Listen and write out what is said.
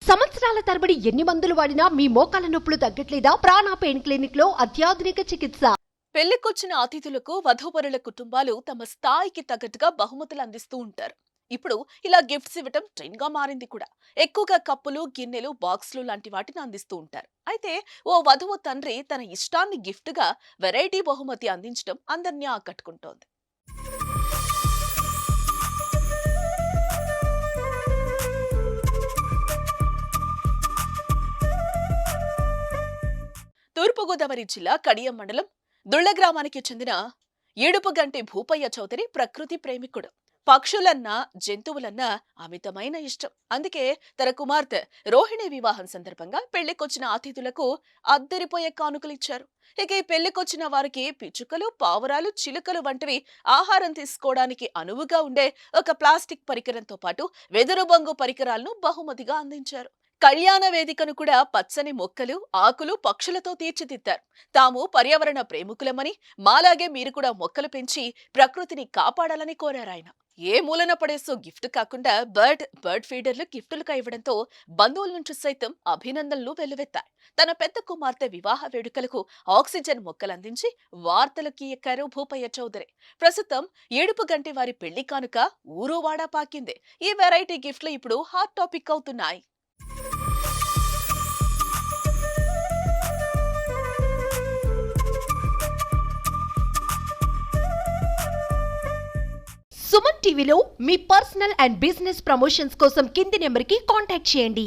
సంవత్సరాల తరబడి ఎన్ని మందులు వాడినా మీ మోకాల నొప్పులు తగ్గట్లేదా? ప్రాణ పెయిన్ క్లినిక్ లో అత్యాధునిక చికిత్స. పెళ్లికొచ్చిన అతిథులకు వధూవరుల కుటుంబాలు తమ స్థాయికి తగ్గట్టుగా బహుమతులు అందిస్తూ ఉంటారు. ఇప్పుడు ఇలా గిఫ్ట్స్ ఇవ్వటం ట్రెండ్ గా మారింది కూడా. ఎక్కువగా కప్పులు, గిన్నెలు, బాక్సులు లాంటి వాటిని అందిస్తూ ఉంటారు. అయితే ఓ వధువు తండ్రి తన ఇష్టాన్ని గిఫ్ట్ గా వెరైటీ బహుమతి అందించడం అందరినీ ఆకట్టుకుంటోంది. తూర్పుగోదావరి జిల్లా కడియం మండలం దుళ్ల గ్రామానికి చెందిన ఏడుపుగంటి భూపయ్య చౌదరి ప్రకృతి ప్రేమికుడు. పక్షులన్నా జంతువులన్నా అమితమైన ఇష్టం. అందుకే తన కుమార్తె రోహిణి వివాహం సందర్భంగా పెళ్లికొచ్చిన అతిథులకు అద్దరిపోయే కానుకలిచ్చారు. ఇక ఈ పెళ్లికొచ్చిన వారికి పిచ్చుకలు, పావురాలు, చిలుకలు వంటివి ఆహారం తీసుకోవడానికి అనువుగా ఉండే ఒక ప్లాస్టిక్ పరికరంతో పాటు వెదురు బొంగు పరికరాలను బహుమతిగా అందించారు. కళ్యాణ వేదికను కూడా పచ్చని మొక్కలు, ఆకులు, పక్షులతో తీర్చిదిద్దారు. తాము పర్యావరణ ప్రేమికులమని, మాలాగే మీరు కూడా మొక్కలు పెంచి ప్రకృతిని కాపాడాలని కోరారాయన. ఏ మూలన పడేసో గిఫ్ట్ కాకుండా బర్డ్ ఫీడర్లు గిఫ్టులుగా ఇవ్వడంతో బంధువుల నుంచి సైతం అభినందనలు వెల్లువెత్తాయి. తన పెద్ద కుమార్తె వివాహ వేడుకలకు ఆక్సిజన్ మొక్కలందించి వార్తలకి ఎక్కారు భూపయ్య చౌదరి. ప్రస్తుతం ఏడుపుగంటి వారి పెళ్లి కానుక ఊరువాడా పాకింది. ఈ వెరైటీ గిఫ్ట్లు ఇప్పుడు హాట్ టాపిక్ అవుతున్నాయి. సుమన్ టీవీలో మీ పర్సనల్ అండ్ బిజినెస్ ప్రమోషన్స్ కోసం కింది నెంబర్కి కాంటాక్ట్ చేయండి.